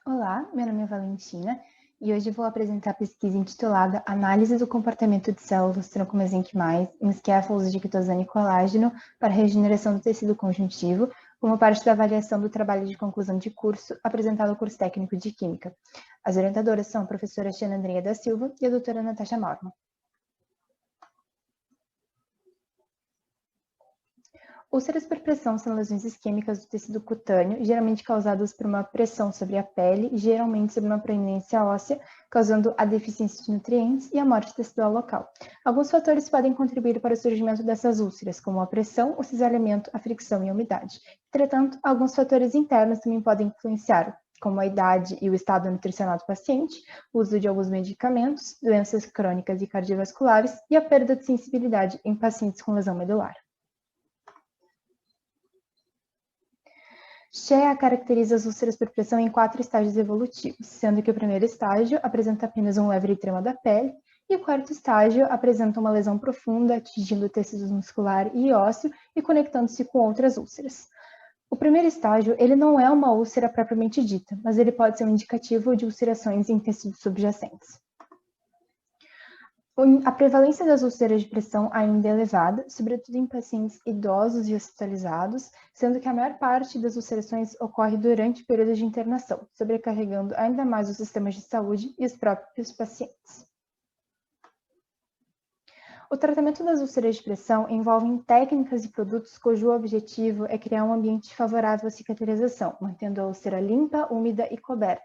Olá, meu nome é Valentina e hoje vou apresentar a pesquisa intitulada Análise do comportamento de células troncomesenquimais em scaffolds de quitosana e colágeno para regeneração do tecido conjuntivo, como parte da avaliação do trabalho de conclusão de curso apresentado ao curso técnico de Química. As orientadoras são a professora Xana Andrea da Silva e a doutora Natasha Maurman. Úlceras por pressão são lesões isquêmicas do tecido cutâneo, geralmente causadas por uma pressão sobre a pele, geralmente sobre uma proeminência óssea, causando a deficiência de nutrientes e a morte tecidual local. Alguns fatores podem contribuir para o surgimento dessas úlceras, como a pressão, o cisalhamento, a fricção e a umidade. Entretanto, alguns fatores internos também podem influenciar, como a idade e o estado nutricional do paciente, o uso de alguns medicamentos, doenças crônicas e cardiovasculares e a perda de sensibilidade em pacientes com lesão medular. Shea caracteriza as úlceras por pressão em 4 estágios evolutivos, sendo que o primeiro estágio apresenta apenas um leve eritema da pele, e o quarto estágio apresenta uma lesão profunda, atingindo o tecido muscular e ósseo e conectando-se com outras úlceras. O primeiro estágio, ele não é uma úlcera propriamente dita, mas ele pode ser um indicativo de ulcerações em tecidos subjacentes. A prevalência das úlceras de pressão ainda é elevada, sobretudo em pacientes idosos e hospitalizados, sendo que a maior parte das ulcerações ocorre durante o período de internação, sobrecarregando ainda mais os sistemas de saúde e os próprios pacientes. O tratamento das úlceras de pressão envolve técnicas e produtos cujo objetivo é criar um ambiente favorável à cicatrização, mantendo a úlcera limpa, úmida e coberta.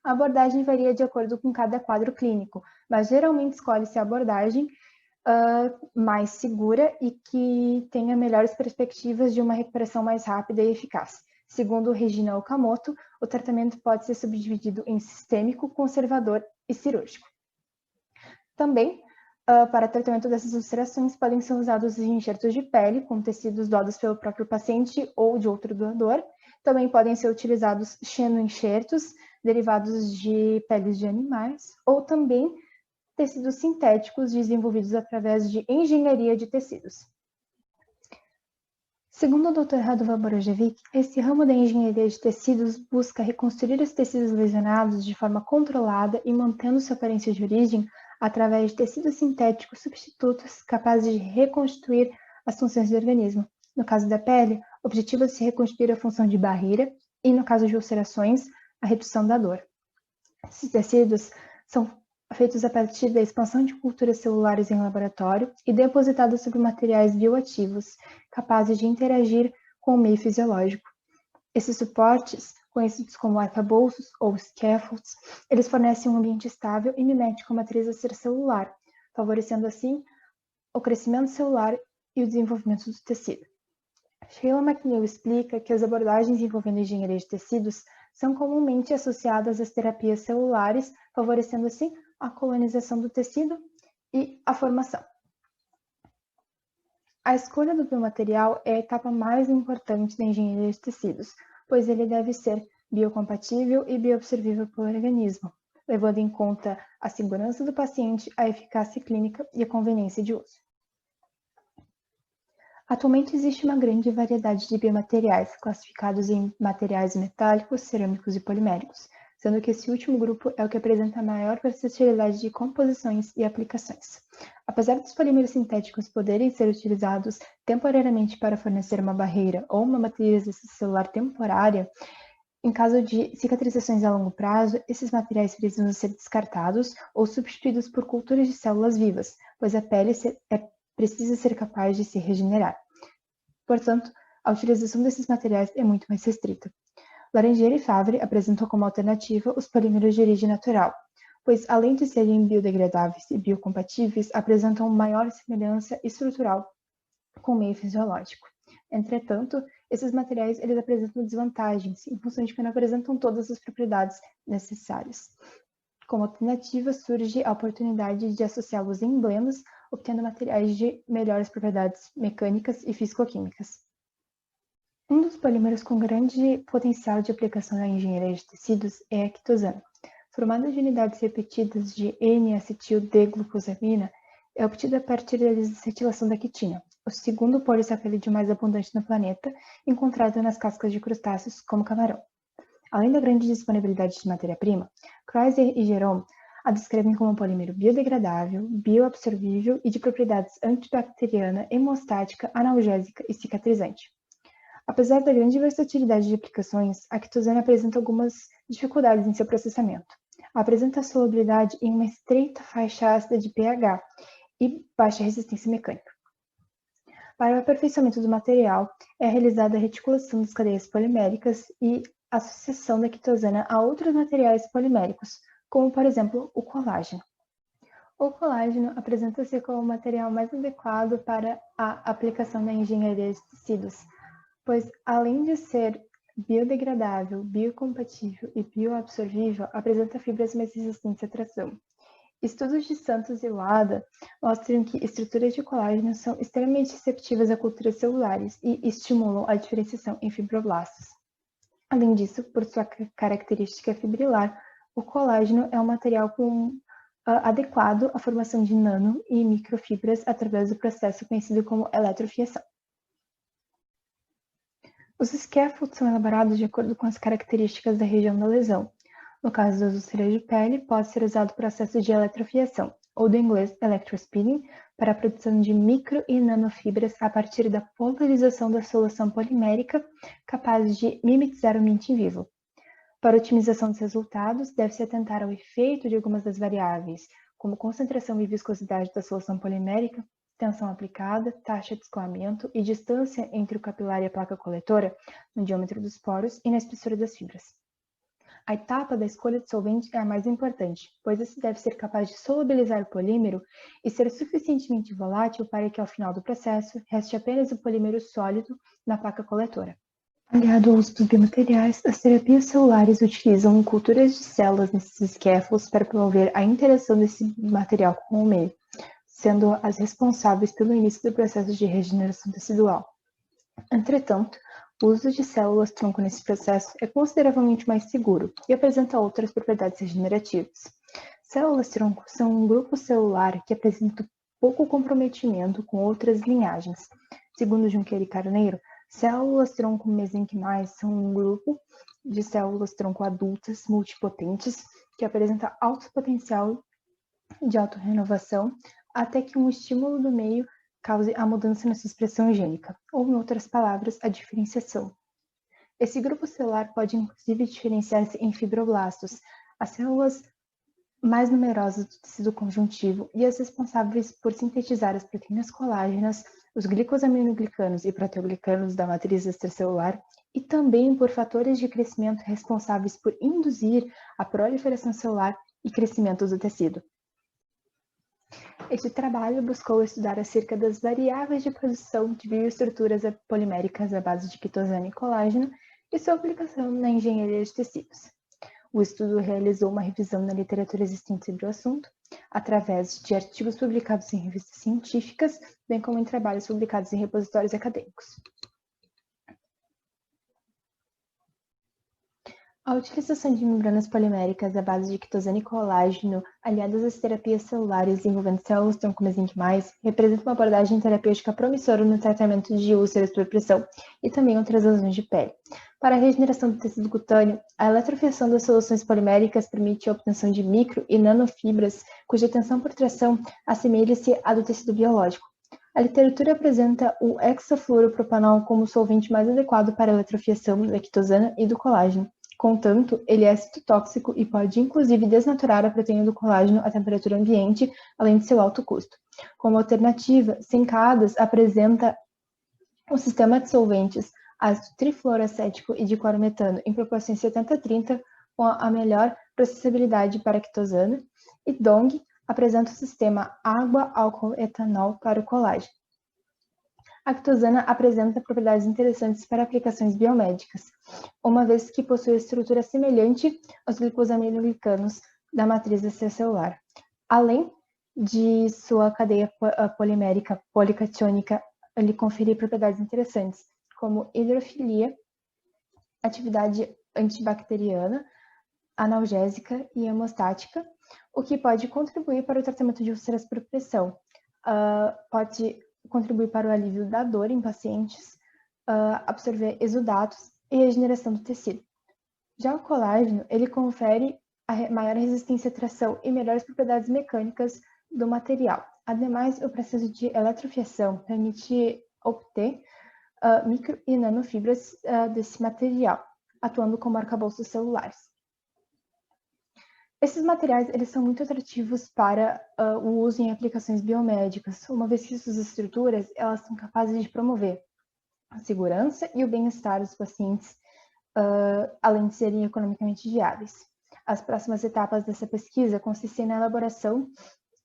A abordagem varia de acordo com cada quadro clínico, mas geralmente escolhe-se a abordagem mais segura e que tenha melhores perspectivas de uma recuperação mais rápida e eficaz. Segundo Regina Okamoto, o tratamento pode ser subdividido em sistêmico, conservador e cirúrgico. Também, para tratamento dessas ulcerações, podem ser usados enxertos de pele com tecidos doados pelo próprio paciente ou de outro doador. Também podem ser utilizados xenoenxertos, derivados de peles de animais, ou também tecidos sintéticos desenvolvidos através de engenharia de tecidos. Segundo o Dr. Radovan Borojevic, esse ramo da engenharia de tecidos busca reconstruir os tecidos lesionados de forma controlada e mantendo sua aparência de origem através de tecidos sintéticos substitutos capazes de reconstruir as funções do organismo. No caso da pele, o objetivo é se reconstruir a função de barreira e, no caso de ulcerações, a redução da dor. Esses tecidos são feitos a partir da expansão de culturas celulares em laboratório e depositados sobre materiais bioativos, capazes de interagir com o meio fisiológico. Esses suportes, conhecidos como arcabouços ou scaffolds, eles fornecem um ambiente estável e mimético à matriz extracelular, favorecendo assim o crescimento celular e o desenvolvimento do tecido. Sheila McNeil explica que as abordagens envolvendo engenharia de tecidos são comumente associadas às terapias celulares, favorecendo assim a colonização do tecido e a formação. A escolha do biomaterial é a etapa mais importante da engenharia de tecidos, pois ele deve ser biocompatível e bioabsorvível pelo organismo, levando em conta a segurança do paciente, a eficácia clínica e a conveniência de uso. Atualmente existe uma grande variedade de biomateriais, classificados em materiais metálicos, cerâmicos e poliméricos, sendo que esse último grupo é o que apresenta a maior versatilidade de composições e aplicações. Apesar dos polímeros sintéticos poderem ser utilizados temporariamente para fornecer uma barreira ou uma matriz celular temporária, em caso de cicatrizações a longo prazo, esses materiais precisam ser descartados ou substituídos por culturas de células vivas, pois a pele precisa ser capaz de se regenerar. Portanto, a utilização desses materiais é muito mais restrita. Laranjeira e Favre apresentam como alternativa os polímeros de origem natural, pois além de serem biodegradáveis e biocompatíveis, apresentam maior semelhança estrutural com o meio fisiológico. Entretanto, esses materiais eles apresentam desvantagens, em função de que não apresentam todas as propriedades necessárias. Como alternativa, surge a oportunidade de associá-los em blendos, obtendo materiais de melhores propriedades mecânicas e fisicoquímicas. Um dos polímeros com grande potencial de aplicação na engenharia de tecidos é a quitosana. Formada de unidades repetidas de N-acetil-D-glucosamina, é obtida a partir da desacetilação da quitina, o segundo polissacárido mais abundante no planeta, encontrado nas cascas de crustáceos como camarão. Além da grande disponibilidade de matéria-prima, Kreuzer e Jerome a descrevem como um polímero biodegradável, bioabsorvível e de propriedades antibacteriana, hemostática, analgésica e cicatrizante. Apesar da grande versatilidade de aplicações, a quitosana apresenta algumas dificuldades em seu processamento. Apresenta solubilidade em uma estreita faixa ácida de pH e baixa resistência mecânica. Para o aperfeiçoamento do material, é realizada a reticulação das cadeias poliméricas e associação da quitosana a outros materiais poliméricos, como, por exemplo, o colágeno. O colágeno apresenta-se como o material mais adequado para a aplicação da engenharia de tecidos, pois, além de ser biodegradável, biocompatível e bioabsorvível, apresenta fibras mais resistentes à tração. Estudos de Santos e Wada mostram que estruturas de colágeno são extremamente receptivas a culturas celulares e estimulam a diferenciação em fibroblastos. Além disso, por sua característica fibrilar, o colágeno é um material adequado à formação de nano e microfibras através do processo conhecido como eletrofiação. Os scaffolds são elaborados de acordo com as características da região da lesão. No caso das úlceras de pele, pode ser usado o processo de eletrofiação, ou do inglês electrospinning, para a produção de micro e nanofibras a partir da polarização da solução polimérica, capaz de mimetizar o ambiente em vivo. Para a otimização dos resultados, deve-se atentar ao efeito de algumas das variáveis, como concentração e viscosidade da solução polimérica, tensão aplicada, taxa de escoamento e distância entre o capilar e a placa coletora, no diâmetro dos poros e na espessura das fibras. A etapa da escolha de solvente é a mais importante, pois esse deve ser capaz de solubilizar o polímero e ser suficientemente volátil para que, ao final do processo, reste apenas o polímero sólido na placa coletora. Aliado ao uso dos biomateriais, as terapias celulares utilizam culturas de células nesses scaffolds para promover a interação desse material com o meio, sendo as responsáveis pelo início do processo de regeneração tecidual. Entretanto, o uso de células-tronco nesse processo é consideravelmente mais seguro e apresenta outras propriedades regenerativas. Células-tronco são um grupo celular que apresenta pouco comprometimento com outras linhagens. Segundo Junqueira e Carneiro, células-tronco mesenquimais são um grupo de células-tronco adultas multipotentes que apresenta alto potencial de autorrenovação até que um estímulo do meio cause a mudança na sua expressão gênica, ou, em outras palavras, a diferenciação. Esse grupo celular pode, inclusive, diferenciar-se em fibroblastos, as células mais numerosas do tecido conjuntivo e as responsáveis por sintetizar as proteínas colágenas, os glicosaminoglicanos e proteoglicanos da matriz extracelular, e também por fatores de crescimento responsáveis por induzir a proliferação celular e crescimento do tecido. Este trabalho buscou estudar acerca das variáveis de produção de bioestruturas poliméricas à base de quitosana e colágeno e sua aplicação na engenharia de tecidos. O estudo realizou uma revisão na literatura existente sobre o assunto, através de artigos publicados em revistas científicas, bem como em trabalhos publicados em repositórios acadêmicos. A utilização de membranas poliméricas à base de quitosana e colágeno, aliadas às terapias celulares envolvendo células-tronco mesenquimais, representa uma abordagem terapêutica promissora no tratamento de úlceras por pressão e também outras lesões de pele. Para a regeneração do tecido cutâneo, a eletrofiação das soluções poliméricas permite a obtenção de micro e nanofibras cuja tensão por tração assemelha-se à do tecido biológico. A literatura apresenta o hexafluoropropanol como o solvente mais adequado para a eletrofiação da quitosana e do colágeno. Contanto, ele é citotóxico e pode inclusive desnaturar a proteína do colágeno à temperatura ambiente, além de seu alto custo. Como alternativa, Sencadas apresenta um sistema de solventes ácido trifluoroacético e diclorometano em proporções 70-30 com a melhor processabilidade para a quitosana, e Dong apresenta o sistema água, álcool, etanol para o colágeno. A quitosana apresenta propriedades interessantes para aplicações biomédicas, uma vez que possui estrutura semelhante aos glicosaminoglicanos da matriz extracelular. Além de sua cadeia polimérica policatiônica lhe conferir propriedades interessantes, como hidrofilia, atividade antibacteriana, analgésica e hemostática, o que pode contribuir para o tratamento de úlceras por pressão. Pode contribuir para o alívio da dor em pacientes, absorver exudatos e regeneração do tecido. Já o colágeno, ele confere a maior resistência à tração e melhores propriedades mecânicas do material. Ademais, o processo de eletrofiação permite obter micro e nanofibras desse material, atuando como arcabouços celulares. Esses materiais eles são muito atrativos para o uso em aplicações biomédicas, uma vez que suas estruturas elas são capazes de promover a segurança e o bem-estar dos pacientes, além de serem economicamente viáveis. As próximas etapas dessa pesquisa consistem na elaboração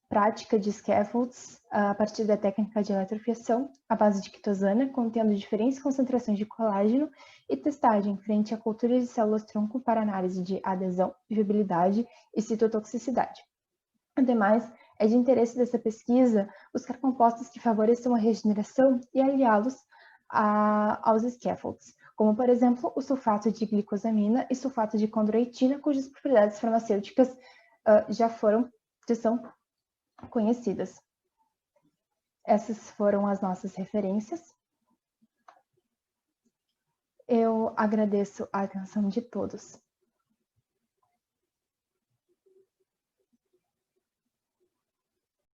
prática de scaffolds a partir da técnica de eletrofiação, à base de quitosana, contendo diferentes concentrações de colágeno, e testagem frente a culturas de células-tronco para análise de adesão, viabilidade e citotoxicidade. Ademais, é de interesse dessa pesquisa buscar compostos que favoreçam a regeneração e aliá-los aos scaffolds, como, por exemplo, o sulfato de glicosamina e sulfato de condroitina, cujas propriedades farmacêuticas já são conhecidas. Essas foram as nossas referências. Eu agradeço a atenção de todos.